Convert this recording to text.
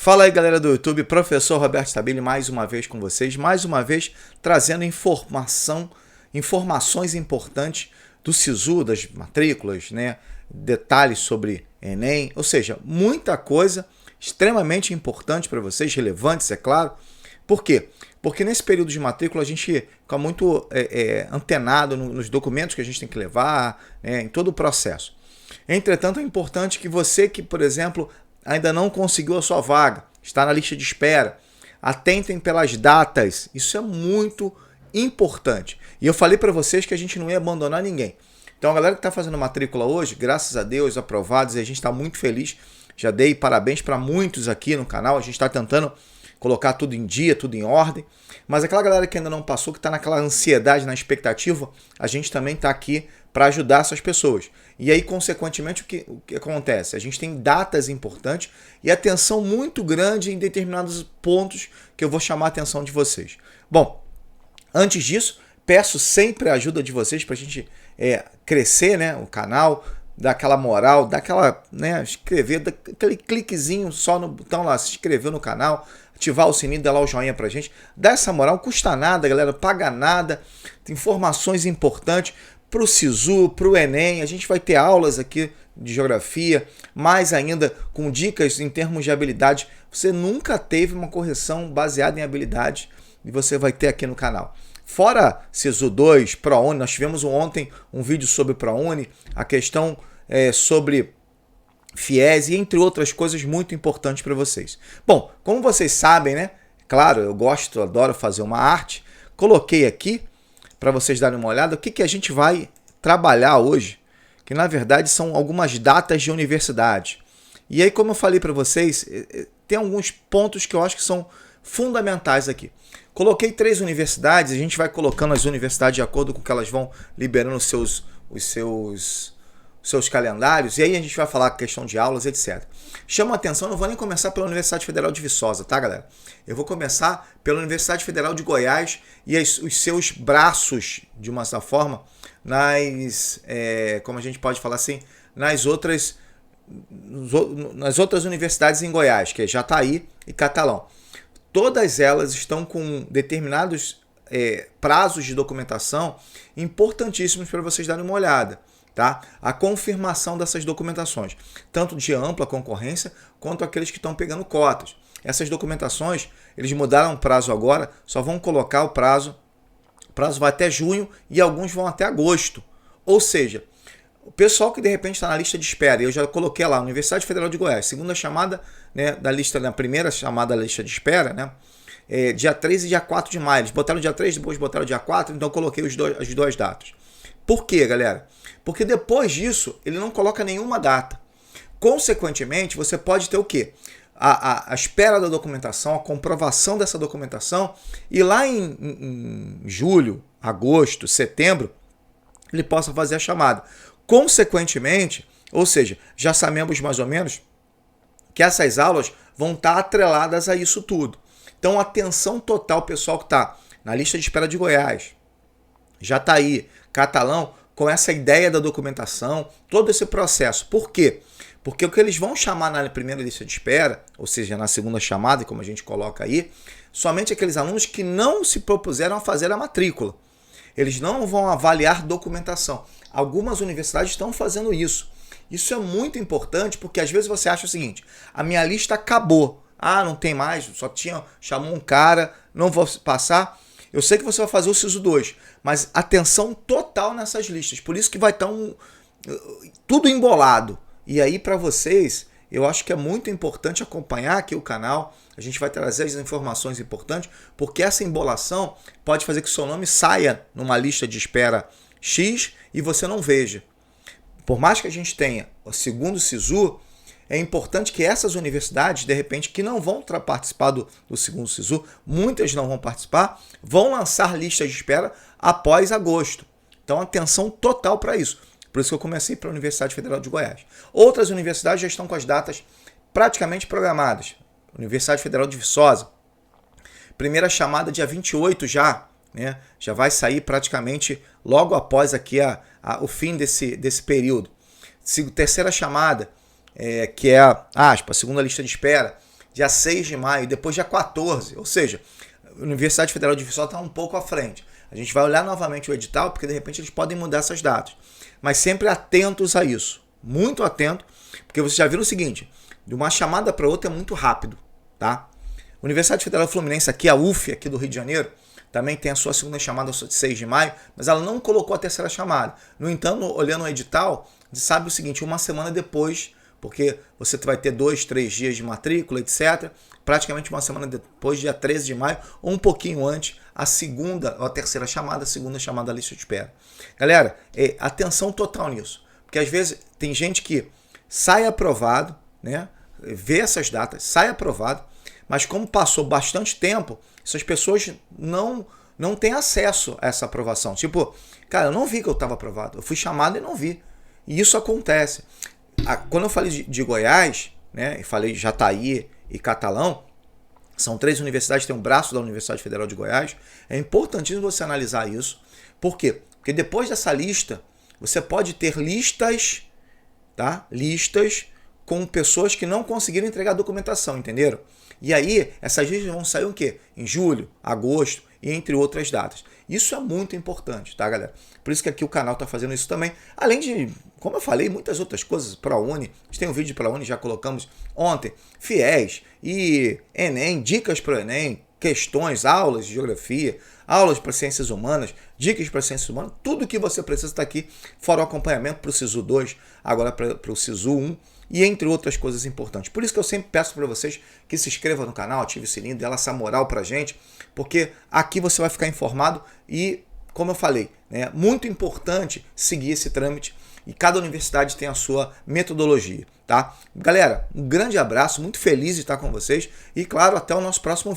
Fala aí, galera do YouTube, professor Roberto Stabile mais uma vez com vocês, mais uma vez trazendo informações importantes do SISU, das matrículas, né? Detalhes sobre Enem, ou seja, muita coisa extremamente importante para vocês, relevantes, é claro. Por quê? Porque nesse período de matrícula a gente fica muito antenado nos documentos que a gente tem que levar, né, em todo o processo. Entretanto, é importante que você que, por exemplo, ainda não conseguiu a sua vaga, está na lista de espera, atentem pelas datas, isso é muito importante. E eu falei para vocês que a gente não ia abandonar ninguém. Então a galera que está fazendo matrícula hoje, graças a Deus, aprovados, e a gente está muito feliz. Já dei parabéns para muitos aqui no canal, a gente está tentando colocar tudo em dia, tudo em ordem. Mas aquela galera que ainda não passou, que está naquela ansiedade, na expectativa, a gente também está aqui para ajudar essas pessoas. E aí, consequentemente, o que acontece? A gente tem datas importantes e atenção muito grande em determinados pontos que eu vou chamar a atenção de vocês. Bom, antes disso, peço sempre a ajuda de vocês para a gente crescer, né, o canal, dar aquela moral, dar aquela, né, inscrever, dar aquele cliquezinho só no botão lá, se inscrever no canal, ativar o sininho, dar lá o joinha pra gente, dá essa moral, não custa nada, galera, paga nada, tem informações importantes pro SISU, pro Enem, a gente vai ter aulas aqui de geografia, mais ainda com dicas em termos de habilidade. Você nunca teve uma correção baseada em habilidade e você vai ter aqui no canal. Fora SISU 2, ProUni, nós tivemos ontem um vídeo sobre ProUni, a questão sobre FIES e entre outras coisas muito importantes para vocês. Bom, como vocês sabem, né? Claro, eu gosto, adoro fazer uma arte. Coloquei aqui para vocês darem uma olhada o que a gente vai trabalhar hoje, que na verdade são algumas datas de universidade. E aí, como eu falei para vocês, tem alguns pontos que eu acho que são fundamentais aqui. Coloquei 3 universidades, a gente vai colocando as universidades de acordo com que elas vão liberando os seus calendários, e aí a gente vai falar a questão de aulas, etc. Chama a atenção, não vou nem começar pela Universidade Federal de Viçosa, tá, galera? Eu vou começar pela Universidade Federal de Goiás e os seus braços, de uma certa forma, como a gente pode falar assim, nas outras universidades em Goiás, que é Jataí e Catalão. Todas elas estão com determinados prazos de documentação importantíssimos para vocês darem uma olhada. Tá? A confirmação dessas documentações, tanto de ampla concorrência, quanto aqueles que estão pegando cotas. Essas documentações, eles mudaram o prazo agora, só vão colocar o prazo vai até junho e alguns vão até agosto. Ou seja, o pessoal que de repente está na lista de espera, eu já coloquei lá, Universidade Federal de Goiás, segunda chamada, né, da lista, na primeira chamada da lista de espera, né, dia 3 e dia 4 de maio. Eles botaram dia 3, depois botaram dia 4, então eu coloquei as duas datas. Por quê, galera? Porque depois disso, ele não coloca nenhuma data. Consequentemente, você pode ter o quê? A espera da documentação, a comprovação dessa documentação, e lá em julho, agosto, setembro, ele possa fazer a chamada. Consequentemente, ou seja, já sabemos mais ou menos que essas aulas vão estar atreladas a isso tudo. Então, atenção total, pessoal que está na lista de espera de Goiás, Jataí, Catalão, com essa ideia da documentação, todo esse processo. Por quê? Porque o que eles vão chamar na primeira lista de espera, ou seja, na segunda chamada, como a gente coloca aí, somente aqueles alunos que não se propuseram a fazer a matrícula. Eles não vão avaliar documentação. Algumas universidades estão fazendo isso. Isso é muito importante porque às vezes você acha o seguinte, a minha lista acabou. Ah, não tem mais, chamou um cara, não vou passar. Eu sei que você vai fazer o SISU 2, mas atenção total nessas listas. Por isso que vai estar tudo embolado. E aí, para vocês, eu acho que é muito importante acompanhar aqui o canal. A gente vai trazer as informações importantes, porque essa embolação pode fazer que o seu nome saia numa lista de espera X e você não veja. Por mais que a gente tenha o segundo SISU, é importante que essas universidades, de repente, que não vão participar do segundo SISU, muitas não vão participar, vão lançar listas de espera após agosto. Então, atenção total para isso. Por isso que eu comecei para a Universidade Federal de Goiás. Outras universidades já estão com as datas praticamente programadas. Universidade Federal de Viçosa, primeira chamada dia 28 já, né? Já vai sair praticamente logo após aqui o fim desse período. Terceira chamada, que é a segunda lista de espera, dia 6 de maio, depois dia 14. Ou seja, a Universidade Federal de Viçosa está um pouco à frente. A gente vai olhar novamente o edital, porque de repente eles podem mudar essas datas. Mas sempre atentos a isso. Muito atento, porque vocês já viram o seguinte, de uma chamada para outra é muito rápido, tá? Universidade Federal Fluminense aqui, a UF, aqui do Rio de Janeiro, também tem a sua segunda chamada de 6 de maio, mas ela não colocou a terceira chamada. No entanto, olhando o edital, sabe o seguinte, uma semana depois, porque você vai ter 2, 3 dias de matrícula, etc. Praticamente uma semana depois, dia 13 de maio, ou um pouquinho antes, a terceira chamada, a segunda chamada da lista de espera. Galera, atenção total nisso, porque às vezes tem gente que sai aprovado, né? Vê essas datas, sai aprovado, mas como passou bastante tempo, essas pessoas não têm acesso a essa aprovação. Tipo, cara, eu não vi que eu estava aprovado, eu fui chamado e não vi. E isso acontece. Quando eu falei de Goiás, né, e falei de Jataí e Catalão, são 3 universidades, tem um braço da Universidade Federal de Goiás, é importantíssimo você analisar isso. Por quê? Porque depois dessa lista, você pode ter listas, tá? Listas com pessoas que não conseguiram entregar a documentação, entenderam? E aí, essas listas vão sair o quê? Em julho, agosto e entre outras datas. Isso é muito importante, tá, galera? Por isso que aqui o canal está fazendo isso também. Além de, como eu falei, muitas outras coisas. ProUni, a gente tem um vídeo de ProUni, já colocamos ontem. FIES e Enem, dicas para o Enem, questões, aulas de geografia, aulas para ciências humanas, dicas para ciências humanas. Tudo que você precisa está aqui, fora o acompanhamento para o SISU 2, agora para o SISU 1. E entre outras coisas importantes. Por isso que eu sempre peço para vocês que se inscrevam no canal, ative o sininho, dê essa moral pra gente, porque aqui você vai ficar informado e, como eu falei, é muito importante seguir esse trâmite e cada universidade tem a sua metodologia, tá? Galera, um grande abraço, muito feliz de estar com vocês e, claro, até o nosso próximo vídeo.